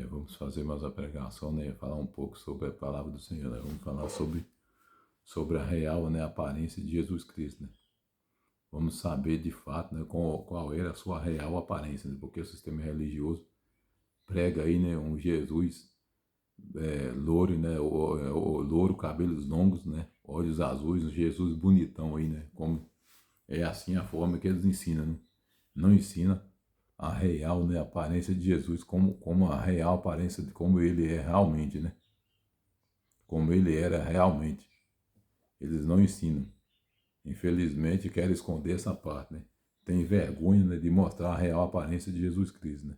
Vamos fazer mais uma pregação, né? Falar um pouco sobre a palavra do Senhor, né? Vamos falar sobre a real, né, aparência de Jesus Cristo, né? Vamos saber de fato, né, qual era a sua real aparência, né? Porque o sistema religioso prega aí, né, um Jesus louro, né? O louro, cabelos longos, né? Olhos azuis, um Jesus bonitão aí, né? Como é assim a forma que eles ensinam, né? Não ensina a real, né, aparência de Jesus, como a real aparência de como ele é realmente, né? Como ele era realmente. Eles não ensinam. Infelizmente, querem esconder essa parte, né? Tem vergonha, né, de mostrar a real aparência de Jesus Cristo, né?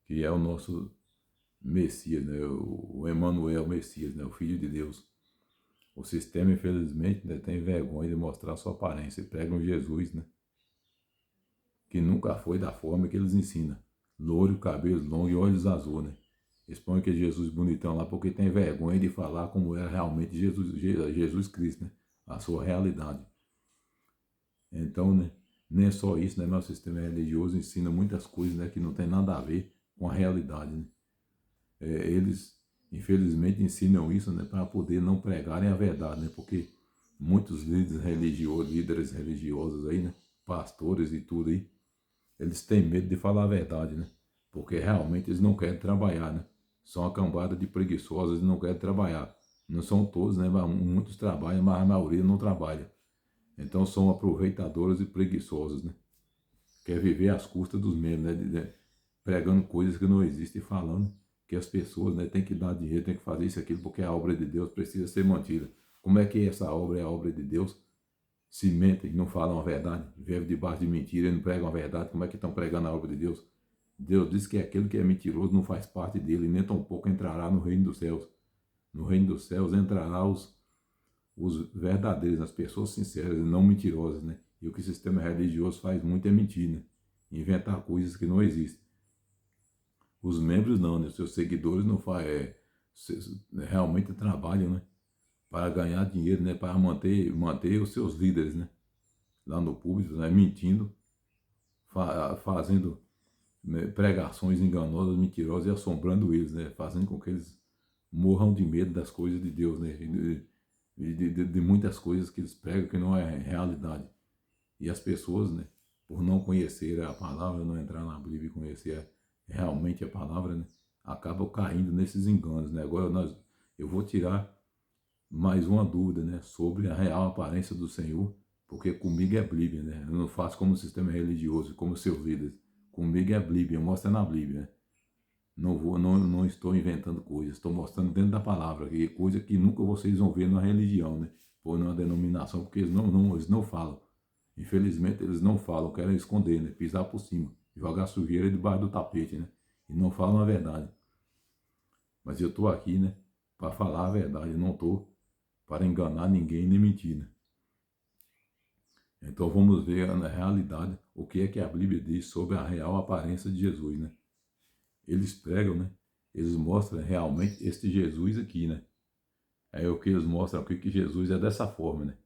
Que é o nosso Messias, né? O Emmanuel Messias, né? O Filho de Deus. O sistema, infelizmente, né, tem vergonha de mostrar a sua aparência. Pregam Jesus, né? Que nunca foi da forma que eles ensinam. Louro, cabelos longos e olhos azuis, né? Eles põem aquele Jesus bonitão lá porque tem vergonha de falar como era realmente Jesus Cristo, né? A sua realidade. Então, né? Nem é só isso, né? Mas o sistema religioso ensina muitas coisas, né? Que não tem nada a ver com a realidade, né? Eles, infelizmente, ensinam isso, né? Para poder não pregarem a verdade, né? Porque muitos líderes religiosos aí, né? Pastores e tudo aí, eles têm medo de falar a verdade, né? Porque realmente eles não querem trabalhar, né? São uma cambada de preguiçosos e não querem trabalhar. Não são todos, né? Mas muitos trabalham, mas a maioria não trabalha. Então são aproveitadores e preguiçosos, né? Quer viver às custas dos membros, né? Pregando coisas que não existem e falando que as pessoas, né, têm que dar dinheiro, têm que fazer isso e aquilo, porque a obra de Deus precisa ser mantida. Como é que essa obra é a obra de Deus? Se mentem, não falam a verdade, vivem debaixo de mentira e não pregam a verdade, como é que estão pregando a obra de Deus? Deus diz que aquele que é mentiroso não faz parte dele, nem tampouco entrará no reino dos céus. No reino dos céus entrará os verdadeiros, as pessoas sinceras e não mentirosas, né? E o que o sistema religioso faz muito é mentir, né? Inventar coisas que não existem. Os membros não, né? Os seus seguidores não fazem, realmente trabalham, né? Para ganhar dinheiro, né? Para manter os seus líderes, né? Lá no público, né? Mentindo, fazendo, né, pregações enganosas, mentirosas e assombrando eles, né? Fazendo com que eles morram de medo das coisas de Deus, né? De muitas coisas que eles pregam que não é realidade. E as pessoas, né? Por não conhecer a palavra, não entrar na Bíblia e conhecer realmente a palavra, né? Acabam caindo nesses enganos, né? Agora eu vou tirar mais uma dúvida, né? Sobre a real aparência do Senhor, porque comigo é Bíblia, né? Eu não faço como o sistema religioso, como seus líderes. Comigo é Bíblia, mostra na Bíblia, né? Não estou inventando coisas, estou mostrando dentro da palavra, que coisa que nunca vocês vão ver na religião, né? Ou numa denominação, porque eles não falam. Infelizmente eles não falam, querem esconder, né? Pisar por cima, jogar sujeira debaixo do tapete, né? E não falam a verdade. Mas eu estou aqui, né? Para falar a verdade, eu não estou para enganar ninguém nem mentir, né? Então vamos ver na realidade o que é que a Bíblia diz sobre a real aparência de Jesus, né? Eles pregam, né? Eles mostram realmente este Jesus aqui, né? É o que eles mostram aqui, que Jesus é dessa forma, né?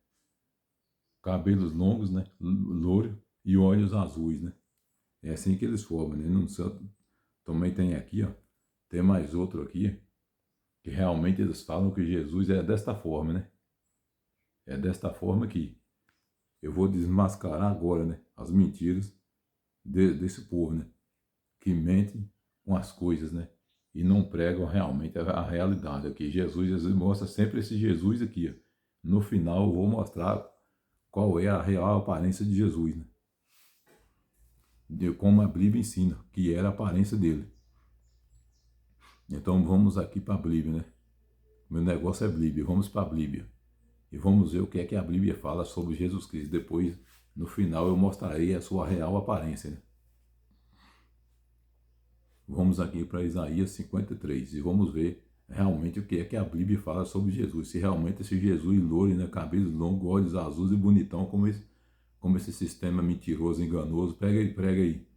Cabelos longos, né? Louro e olhos azuis, né? É assim que eles formam, né? Não sei, também tem aqui, ó. Tem mais outro aqui, que realmente eles falam que Jesus é desta forma, né? É desta forma que eu vou desmascarar agora, né? As mentiras desse povo, né? Que mente com as coisas, né? E não pregam realmente a realidade. Aqui, Jesus mostra sempre esse Jesus aqui, ó. No final eu vou mostrar qual é a real aparência de Jesus, né? De como a Bíblia ensina, que era a aparência dele. Então vamos aqui para a Bíblia, né? Meu negócio é Bíblia, vamos para a Bíblia. E vamos ver o que é que a Bíblia fala sobre Jesus Cristo. Depois, no final, eu mostrarei a sua real aparência, né? Vamos aqui para Isaías 53 e vamos ver realmente o que é que a Bíblia fala sobre Jesus. Se realmente esse Jesus louro, né, cabelos longos, olhos azuis e bonitão, como esse sistema mentiroso, enganoso, prega aí.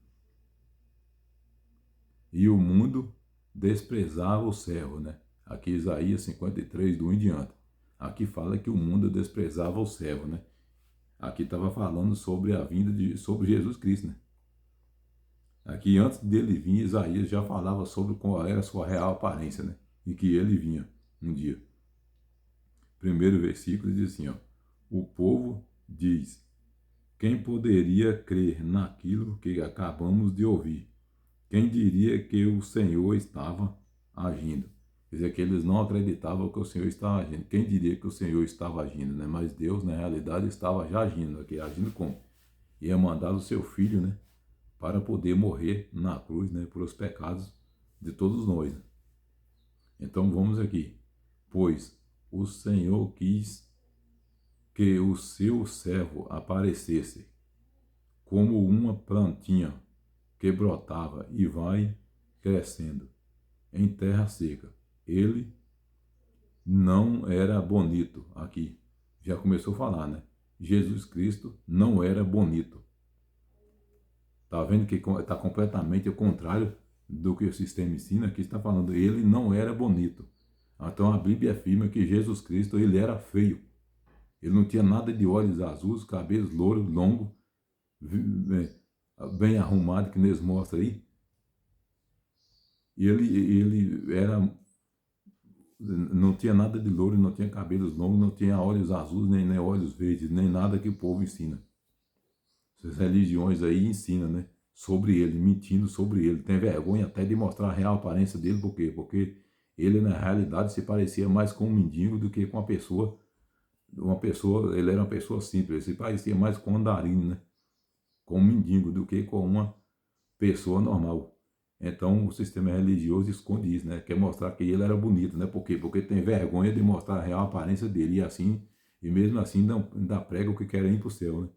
E o mundo desprezava o servo, né? Aqui Isaías 53, do 1 em diante. Aqui fala que o mundo desprezava o servo, né? Aqui estava falando sobre a vinda sobre Jesus Cristo, né? Aqui, antes dele vir, Isaías já falava sobre qual era a sua real aparência, né? E que ele vinha um dia. Primeiro versículo diz assim, ó. O povo diz, quem poderia crer naquilo que acabamos de ouvir? Quem diria que o Senhor estava agindo? Quer dizer, que eles não acreditavam que o Senhor estava agindo. Quem diria que o Senhor estava agindo, né? Mas Deus, na realidade, estava já agindo. Aqui, agindo como? Ia mandar o seu filho, né? Para poder morrer na cruz, né? Por os pecados de todos nós, né? Então, vamos aqui. Pois o Senhor quis que o seu servo aparecesse como uma plantinha que brotava e vai crescendo em terra seca. Ele não era bonito. Aqui já começou a falar, né? Jesus Cristo não era bonito. Tá vendo que está completamente o contrário do que o sistema ensina? Aqui está falando, ele não era bonito. Então a Bíblia afirma que Jesus Cristo ele era feio. Ele não tinha nada de olhos azuis, cabelos louros, longos, bem arrumado, que eles mostram aí. E ele era, não tinha nada de louro, não tinha cabelos longos, não tinha olhos azuis, nem olhos verdes, nem nada que o povo ensina. Essas religiões aí ensinam, né? Sobre ele, mentindo sobre ele. Tem vergonha até de mostrar a real aparência dele, por quê? Porque ele, na realidade, se parecia mais com um mendigo do que com uma pessoa, ele era uma pessoa simples, ele se parecia mais com um andarilho, né? Com um mendigo do que com uma pessoa normal. Então o sistema religioso esconde isso, né? Quer mostrar que ele era bonito, né? Por quê? Porque tem vergonha de mostrar a real aparência dele. E mesmo assim ainda prega o que querem ir para o céu, né?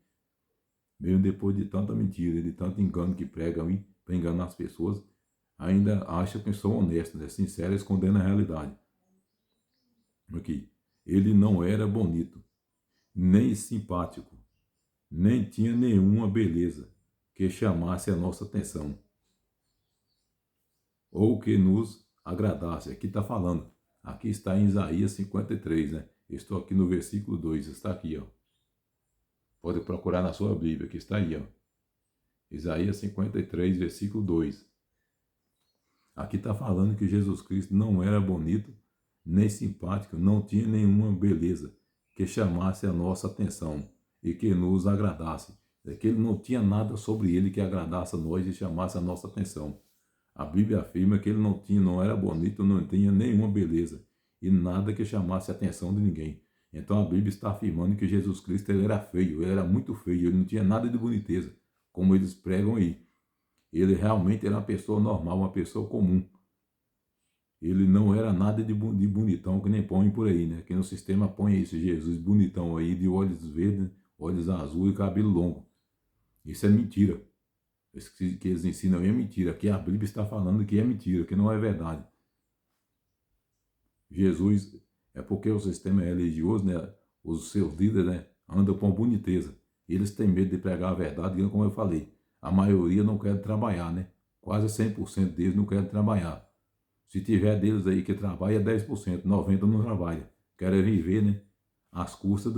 Mesmo depois de tanta mentira, de tanto engano que pregam aí, para enganar as pessoas, ainda acham que são honestos, né? Sinceros, escondendo a realidade. Aqui. Ele não era bonito, nem simpático, nem tinha nenhuma beleza que chamasse a nossa atenção ou que nos agradasse. Aqui está falando. Aqui está em Isaías 53, né? Estou aqui no versículo 2, está aqui, ó. Pode procurar na sua Bíblia, que está aí, ó. Isaías 53, versículo 2. Aqui está falando que Jesus Cristo não era bonito, nem simpático, não tinha nenhuma beleza que chamasse a nossa atenção e que nos agradasse. É que ele não tinha nada sobre ele que agradasse a nós e chamasse a nossa atenção. A Bíblia afirma que ele não era bonito, não tinha nenhuma beleza e nada que chamasse a atenção de ninguém. Então a Bíblia está afirmando que Jesus Cristo ele era feio, ele era muito feio, ele não tinha nada de boniteza, como eles pregam aí. Ele realmente era uma pessoa normal, uma pessoa comum. Ele não era nada de bonitão que nem põe por aí, né? Que no sistema põe esse Jesus bonitão aí, de olhos verdes, olhos azuis e cabelo longo. Isso é mentira. Isso que eles ensinam aí é mentira. Aqui a Bíblia está falando que é mentira, que não é verdade. Jesus, é porque o sistema religioso, né? Os seus líderes, né? Andam com boniteza. Eles têm medo de pregar a verdade, como eu falei. A maioria não quer trabalhar, né? Quase 100% deles não querem trabalhar. Se tiver deles aí que trabalha, 10%, 90% não trabalha. Querem viver, né? Às custas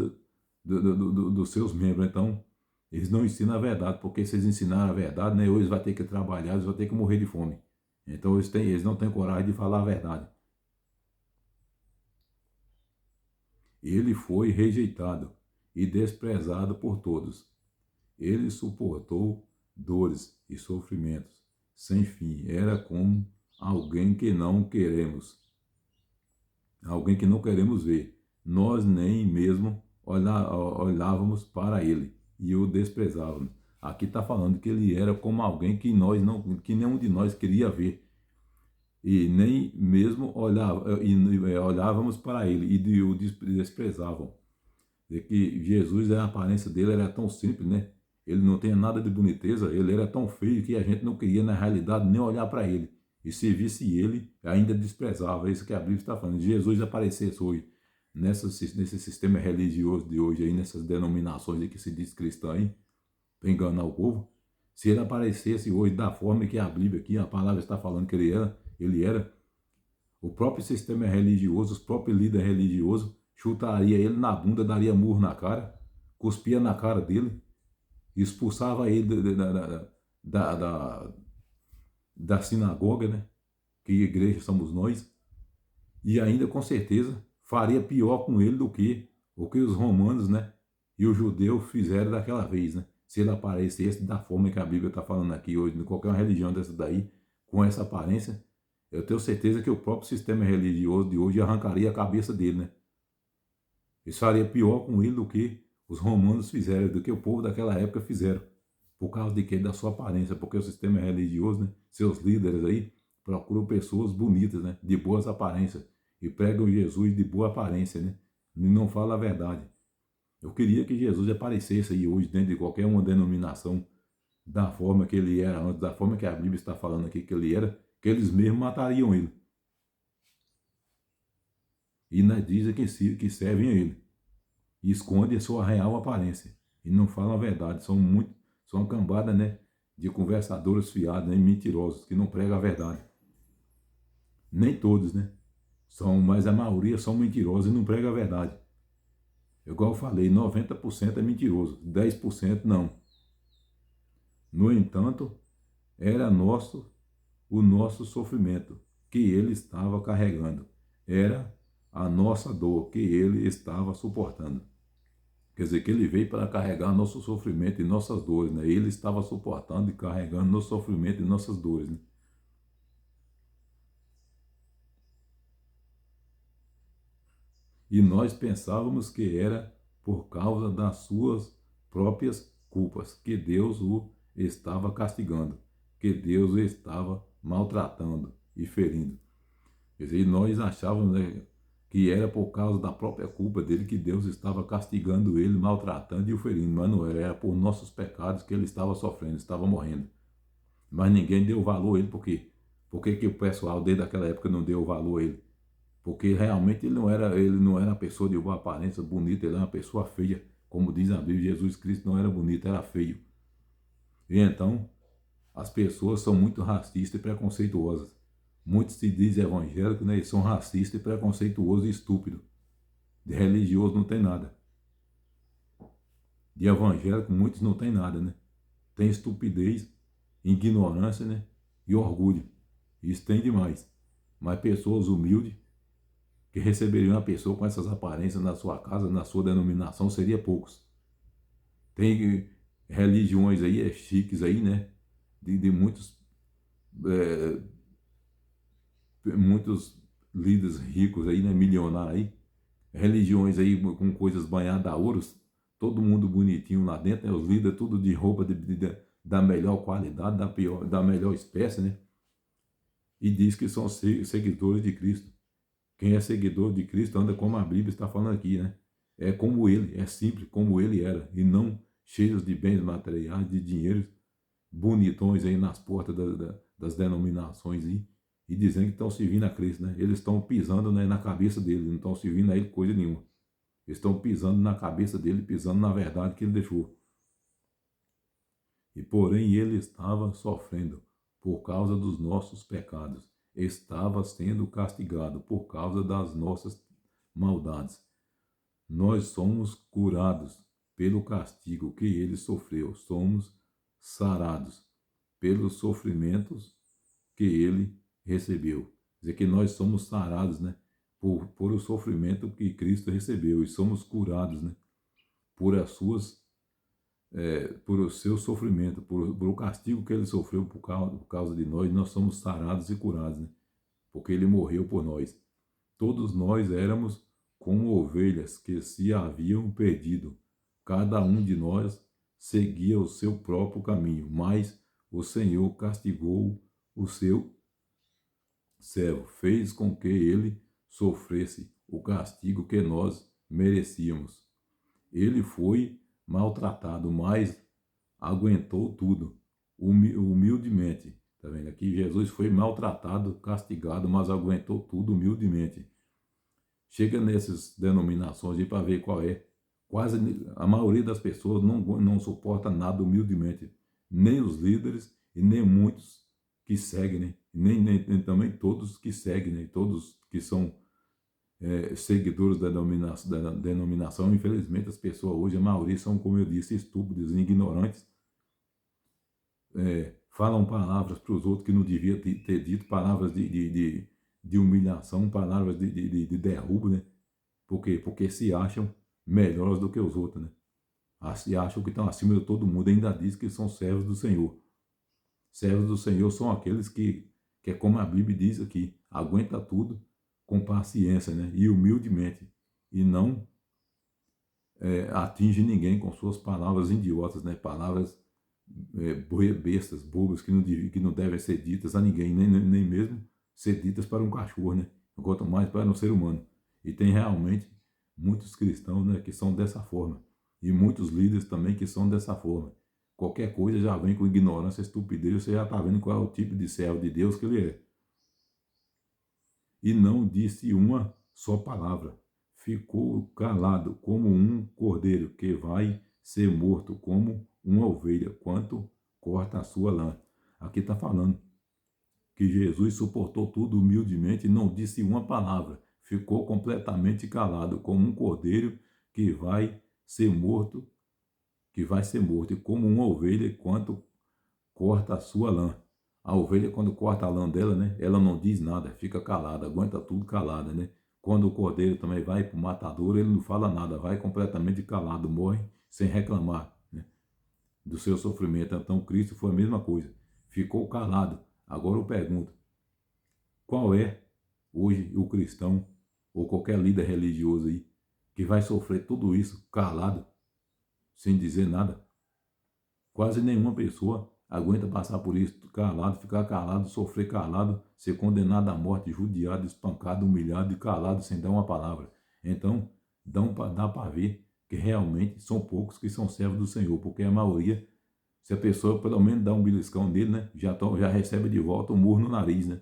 dos seus membros. Então, eles não ensinam a verdade, porque se eles ensinaram a verdade, né? Ou eles vão ter que trabalhar, eles vão ter que morrer de fome. Então, eles não têm coragem de falar a verdade. Ele foi rejeitado e desprezado por todos. Ele suportou dores e sofrimentos sem fim. Era como alguém que não queremos. Alguém que não queremos ver. Nós nem mesmo olhávamos para ele e o desprezávamos. Aqui está falando que ele era como alguém que que nenhum de nós queria ver. E nem mesmo olhávamos para ele e o desprezavam. E que Jesus, a aparência dele era tão simples, né? Ele não tinha nada de boniteza, ele era tão feio que a gente não queria, na realidade, nem olhar para ele. E se visse ele, ainda desprezava. É isso que a Bíblia está falando. Jesus aparecesse hoje, nesse sistema religioso de hoje, aí, nessas denominações aí que se diz cristã, aí, para enganar o povo. Se ele aparecesse hoje da forma que a Bíblia aqui, a palavra está falando que ele era, o próprio sistema religioso, os próprios líderes religiosos, chutaria ele na bunda, daria murro na cara, cuspia na cara dele, expulsava ele da sinagoga, né? Que igreja somos nós, e ainda com certeza faria pior com ele do que o que os romanos, né, e os judeus fizeram daquela vez, né? Se ele aparecesse da forma que a Bíblia está falando aqui hoje, em qualquer religião dessa daí, com essa aparência, eu tenho certeza que o próprio sistema religioso de hoje arrancaria a cabeça dele, né? Isso faria pior com ele do que os romanos fizeram, do que o povo daquela época fizeram. Por causa de quê? Da sua aparência, porque o sistema religioso, né, seus líderes aí, procuram pessoas bonitas, né, de boas aparências, e pregam Jesus de boa aparência, né, e não falam a verdade. Eu queria que Jesus aparecesse aí hoje dentro de qualquer uma denominação, da forma que ele era antes, da forma que a Bíblia está falando aqui que ele era, que eles mesmos matariam ele. E ainda dizem que servem a ele. E escondem a sua real aparência. E não falam a verdade. São uma cambada, né, de conversadores fiados, né, mentirosos, que não pregam a verdade. Nem todos, né? Mas a maioria são mentirosos e não pregam a verdade. Igual eu falei, 90% é mentiroso, 10% não. No entanto, era o nosso sofrimento que ele estava carregando. Era a nossa dor que ele estava suportando. Quer dizer, que ele veio para carregar nosso sofrimento e nossas dores, né? Ele estava suportando e carregando nosso sofrimento e nossas dores, né? E nós pensávamos que era por causa das suas próprias culpas, que Deus o estava castigando, que Deus o estava maltratando e ferindo. Quer dizer, nós achávamos, né, que era por causa da própria culpa dele que Deus estava castigando ele, maltratando e o ferindo, mas não era por nossos pecados que ele estava sofrendo, estava morrendo. Mas ninguém deu valor a ele, por quê? Por que o pessoal desde aquela época não deu valor a ele? Porque realmente ele não era uma pessoa de boa aparência, bonita, ele era uma pessoa feia. Como diz a Bíblia, Jesus Cristo não era bonito, era feio. E então, as pessoas são muito racistas e preconceituosas. Muitos se dizem evangélicos, né? Eles são racistas e preconceituosos e estúpidos. De religioso não tem nada. De evangélico, muitos não tem nada, né? Tem estupidez, ignorância, né? E orgulho. Isso tem demais. Mas pessoas humildes, que receberiam uma pessoa com essas aparências na sua casa, na sua denominação, seria poucos. Tem religiões aí, chiques aí, né? De muitos líderes ricos aí, né? Milionários aí. Religiões aí com coisas banhadas a ouros. Todo mundo bonitinho lá dentro, né? Os líderes tudo de roupa da melhor qualidade, da melhor espécie, né? E diz que são seguidores de Cristo. Quem é seguidor de Cristo anda como a Bíblia está falando aqui, né? É como ele, é simples como ele era, e não cheios de bens materiais, de dinheiro, bonitões aí nas portas das denominações aí, e dizendo que estão servindo a Cristo, né? Eles estão pisando, né, na cabeça dele, não estão servindo a ele coisa nenhuma. Eles estão pisando na cabeça dele, pisando na verdade que ele deixou. E porém ele estava sofrendo por causa dos nossos pecados, estava sendo castigado por causa das nossas maldades. Nós somos curados pelo castigo que ele sofreu, somos sarados pelos sofrimentos que ele recebeu. Quer dizer que nós somos sarados, né, por o sofrimento que Cristo recebeu, e somos curados, né, por as suas por o seu sofrimento, por o castigo que ele sofreu por causa de nós somos sarados e curados, né? Porque ele morreu por nós. Todos nós éramos como ovelhas que se haviam perdido. Cada um de nós seguia o seu próprio caminho, mas o Senhor castigou o seu servo, fez com que ele sofresse o castigo que nós merecíamos. Ele foi maltratado, mas aguentou tudo, humildemente. Tá vendo aqui? Jesus foi maltratado, castigado, mas aguentou tudo humildemente. Chega nessas denominações aí para ver qual é. Quase a maioria das pessoas não suporta nada humildemente. Nem os líderes e nem muitos que seguem, né? Nem também todos que seguem, né? Todos que são seguidores da denominação. Infelizmente, as pessoas hoje, a maioria são, como eu disse, estúpidos e ignorantes. falam palavras para os outros que não devia ter dito, palavras de humilhação, palavras de derrubo, né? Por quê? Porque se acham melhores do que os outros, né? Se acham que estão acima de todo mundo, ainda diz que são servos do Senhor. Servos do Senhor são aqueles que é como a Bíblia diz aqui, aguenta tudo com paciência, né? E humildemente, e não atinge ninguém com suas palavras idiotas, né? Palavras bestas, bobas, que não devem ser ditas a ninguém, nem mesmo ser ditas para um cachorro, né? Quanto mais para um ser humano. E tem realmente muitos cristãos, né, que são dessa forma. E muitos líderes também que são dessa forma. Qualquer coisa já vem com ignorância, estupidez, você já está vendo qual é o tipo de servo de Deus que ele é. E não disse uma só palavra. Ficou calado como um cordeiro que vai ser morto, como uma ovelha, quanto corta a sua lã. Aqui está falando que Jesus suportou tudo humildemente e não disse uma palavra. Ficou completamente calado, como um cordeiro que vai ser morto, e como uma ovelha, quanto corta a sua lã. A ovelha, quando corta a lã dela, né, ela não diz nada, fica calada, aguenta tudo calada, né? Quando o cordeiro também vai para o matador, ele não fala nada, vai completamente calado, morre sem reclamar, né, do seu sofrimento. Então Cristo foi a mesma coisa, ficou calado. Agora eu pergunto, qual é hoje o cristão ou qualquer líder religioso aí que vai sofrer tudo isso calado, sem dizer nada? Quase nenhuma pessoa aguenta passar por isso calado, ficar calado, sofrer calado, ser condenado à morte, judiado, espancado, humilhado e calado sem dar uma palavra. Então, dá para ver que realmente são poucos que são servos do Senhor, porque a maioria, se a pessoa pelo menos dá um beliscão nele, né, já recebe de volta um murro no nariz, né?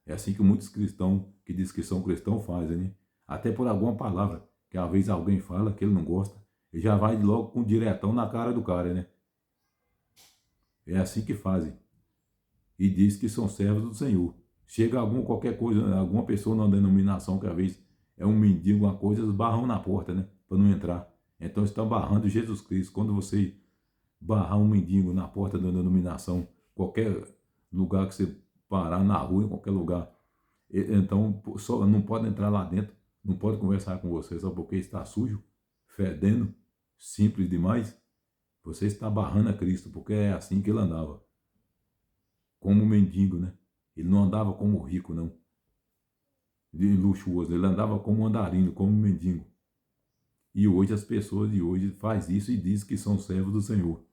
É assim que muitos cristãos que dizem que são cristãos fazem, né? Até por alguma palavra que às vezes alguém fala que ele não gosta, ele já vai logo com diretão na cara do cara, né? É assim que fazem. E diz que são servos do Senhor. Chega qualquer coisa, alguma pessoa na denominação que às vezes é um mendigo, uma coisa, eles barram na porta, né? Para não entrar. Então estão barrando Jesus Cristo. Quando você barrar um mendigo na porta da denominação, qualquer lugar que você parar, na rua, em qualquer lugar, então só não pode entrar lá dentro, não pode conversar com você só porque está sujo, fedendo, simples demais. Você está barrando a Cristo, porque é assim que ele andava. Como um mendigo, né? Ele não andava como rico, não. De luxuoso. Ele andava como um andarino, como um mendigo. E hoje as pessoas de hoje fazem isso e dizem que são servos do Senhor.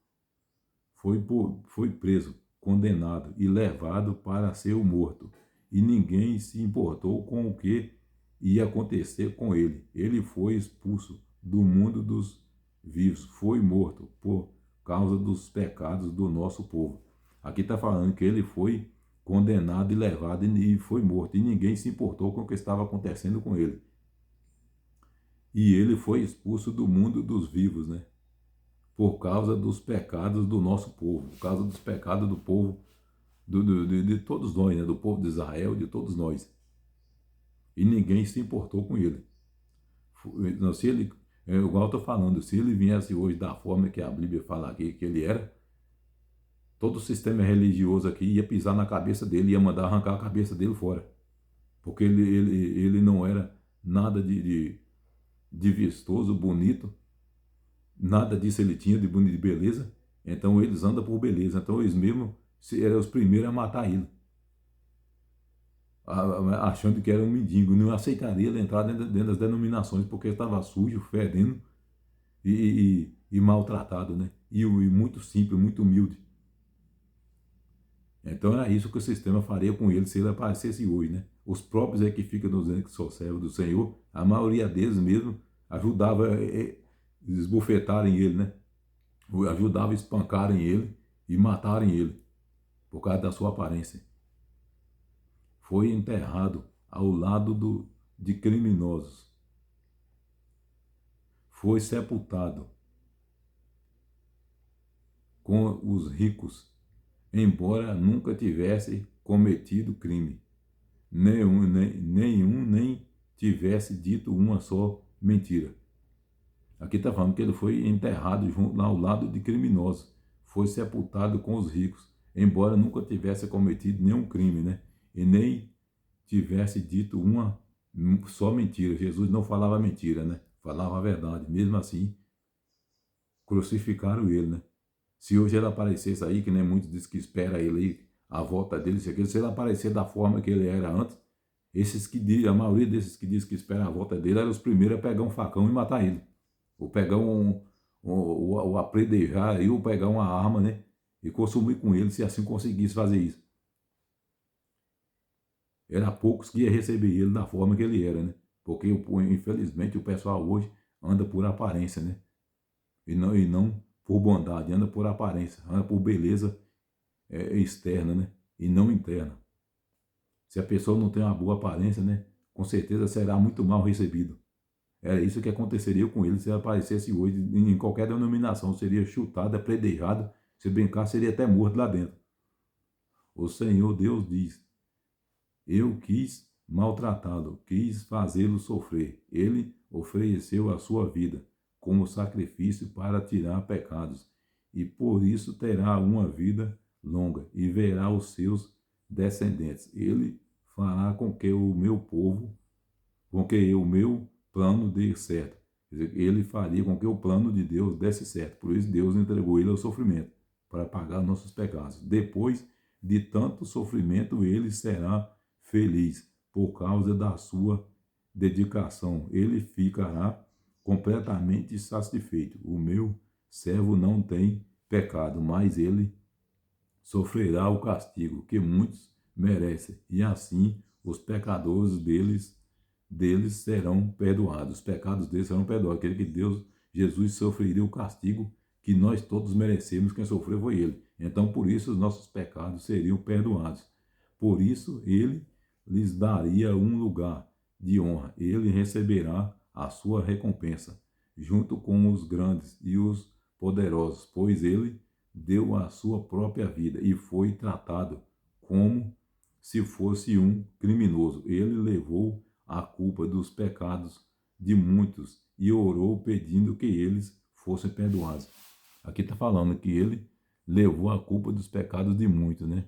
Foi preso, condenado e levado para ser o morto. E ninguém se importou com o que ia acontecer com ele. Ele foi expulso do mundo dos vivos, foi morto por causa dos pecados do nosso povo. Aqui está falando que ele foi condenado e levado e foi morto. E ninguém se importou com o que estava acontecendo com ele. E ele foi expulso do mundo dos vivos, né? Por causa dos pecados do nosso povo, por causa dos pecados do povo, de todos nós, né? Do povo de Israel, de todos nós. E ninguém se importou com ele. Se ele, igual eu estou falando, se ele viesse hoje da forma que a Bíblia fala aqui que ele era, todo o sistema religioso aqui ia pisar na cabeça dele, ia mandar arrancar a cabeça dele fora. Porque ele não era nada de vistoso, bonito, nada disso ele tinha de bonito, de beleza. Então eles andam por beleza. Então eles mesmo eram os primeiros a matar ele, achando que era um mendigo. Não aceitaria ele entrar dentro das denominações, porque estava sujo, fedendo e maltratado, né? E muito simples, muito humilde. Então era isso que o sistema faria com ele se ele aparecesse hoje, né? Os próprios é que ficam dizendo que são servos do Senhor, a maioria deles mesmo ajudava esbofetarem ele, né? Ajudava a espancarem ele e matarem ele por causa da sua aparência. Foi enterrado ao lado de criminosos. Foi sepultado com os ricos, embora nunca tivesse cometido crime. Nem tivesse dito uma só mentira. Aqui está falando que ele foi enterrado ao lado de criminosos. foi sepultado com os ricos, embora nunca tivesse cometido nenhum crime, né? E nem tivesse dito uma só mentira. Jesus não falava mentira, né? Falava a verdade. Mesmo assim, crucificaram ele, né? Se hoje ele aparecesse aí, que nem muitos dizem que espera ele aí, a volta dele, se ele aparecer da forma que ele era antes, a maioria desses que diz que espera a volta dele eram os primeiros a pegar um facão e matar ele. Ou pegar ou apredejar aí, ou pegar uma arma, né? E consumir com ele, se assim conseguisse fazer isso. Era poucos que ia receber ele da forma que ele era, né? Porque, infelizmente, o pessoal hoje anda por aparência, né? E não por bondade, anda por aparência, anda por beleza externa, né? E não interna. Se a pessoa não tem uma boa aparência, né? Com certeza será muito mal recebido. Era isso que aconteceria com ele se ele aparecesse hoje em qualquer denominação. Seria chutado, apredejado, se brincar, seria até morto lá dentro. O Senhor Deus diz: eu quis maltratá-lo, quis fazê-lo sofrer. Ele ofereceu a sua vida como sacrifício para tirar pecados, e por isso terá uma vida longa e verá os seus descendentes. Ele fará com que o meu povo, com que o meu plano dê certo. Quer dizer, ele faria com que o plano de Deus desse certo. Por isso Deus entregou ele ao sofrimento, para pagar nossos pecados. Depois de tanto sofrimento, ele será feliz por causa da sua dedicação. Ele ficará completamente satisfeito. O meu servo não tem pecado, mas ele sofrerá o castigo que muitos merecem, e assim os pecadores deles serão perdoados. Os pecados deles serão perdoados. Aquele que Jesus sofreria o castigo que nós todos merecemos, quem sofreu foi ele. Então, por isso, os nossos pecados seriam perdoados. Por isso, ele lhes daria um lugar de honra. Ele receberá a sua recompensa, junto com os grandes e os poderosos, pois ele deu a sua própria vida e foi tratado como se fosse um criminoso. Ele levou a culpa dos pecados de muitos e orou pedindo que eles fossem perdoados. Aqui está falando que ele levou a culpa dos pecados de muitos, né?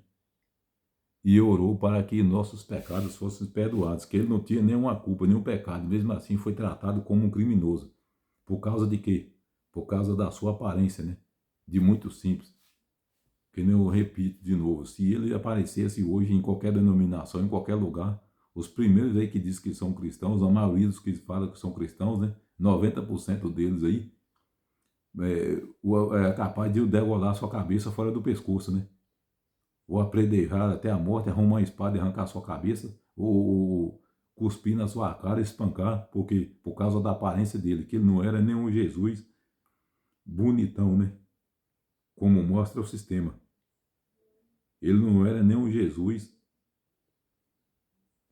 E orou para que nossos pecados fossem perdoados, que ele não tinha nenhuma culpa, nenhum pecado, mesmo assim foi tratado como um criminoso. Por causa de quê? Por causa da sua aparência, né? De muito simples. Que nem eu repito de novo, se ele aparecesse hoje em qualquer denominação, em qualquer lugar, os primeiros aí que dizem que são cristãos, a maioria dos que falam que são cristãos, né? 90% deles aí, é capaz de degolar sua cabeça fora do pescoço, né? Ou apredejar até a morte, arrumar uma espada e arrancar sua cabeça, ou cuspir na sua cara e espancar, porque, por causa da aparência dele, que ele não era nenhum Jesus bonitão, né? Como mostra o sistema. Ele não era nenhum Jesus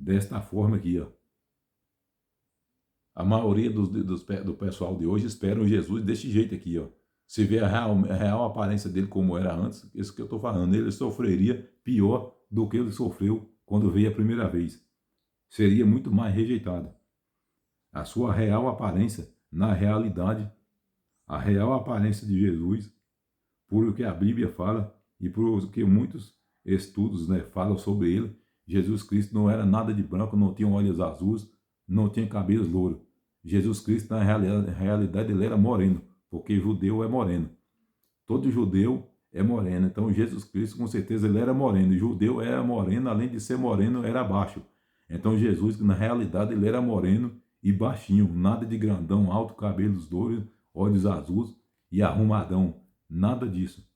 desta forma aqui, ó. A maioria do pessoal de hoje esperam Jesus desse jeito aqui, ó. Se vê a real aparência dele como era antes, isso que eu estou falando, ele sofreria pior do que ele sofreu quando veio a primeira vez. Seria muito mais rejeitado. A sua real aparência, na realidade, a real aparência de Jesus, por o que a Bíblia fala e por o que muitos estudos, né, falam sobre ele, Jesus Cristo não era nada de branco, não tinha olhos azuis, não tinha cabelos louros. Jesus Cristo, na realidade, ele era moreno, porque judeu é moreno. Todo judeu é moreno. Então, Jesus Cristo, com certeza, ele era moreno. Judeu era moreno, além de ser moreno, era baixo. Então, Jesus, na realidade, ele era moreno e baixinho. Nada de grandão, alto, cabelos louros, olhos azuis e arrumadão. Nada disso.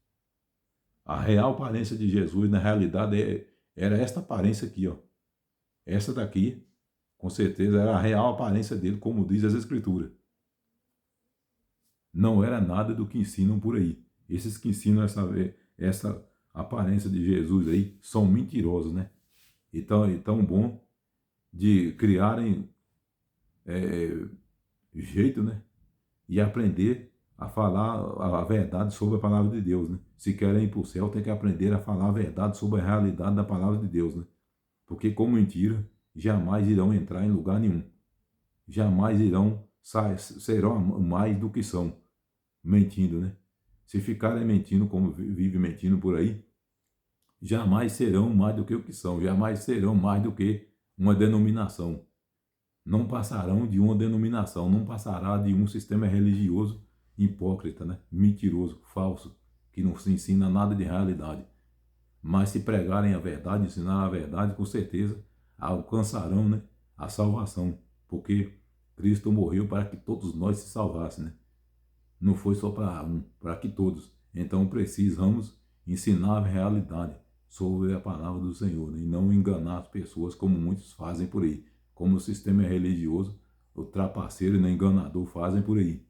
A real aparência de Jesus, na realidade, era esta aparência aqui, ó. Essa daqui, com certeza, era a real aparência dele, como diz as Escrituras. Não era nada do que ensinam por aí. Esses que ensinam essa aparência de Jesus aí são mentirosos, né? Então é tão bom de criarem jeito, né? E aprender a falar a verdade sobre a palavra de Deus, né? Se querem ir para o céu, tem que aprender a falar a verdade sobre a realidade da palavra de Deus, né? Porque com mentira, jamais irão entrar em lugar nenhum. Jamais serão mais do que são, mentindo, né? Se ficarem mentindo como vive mentindo por aí, jamais serão mais do que o que são, jamais serão mais do que uma denominação. Não passarão de uma denominação, não passará de um sistema religioso hipócrita, né? Mentiroso, falso, que não se ensina nada de realidade. Mas se pregarem a verdade, ensinar a verdade, com certeza alcançarão, né, a salvação, porque Cristo morreu para que todos nós se salvassem, né? Não foi só para um, para que todos. Então precisamos ensinar a realidade sobre a palavra do Senhor, né? E não enganar as pessoas como muitos fazem por aí, como o sistema religioso, o trapaceiro e o enganador fazem por aí.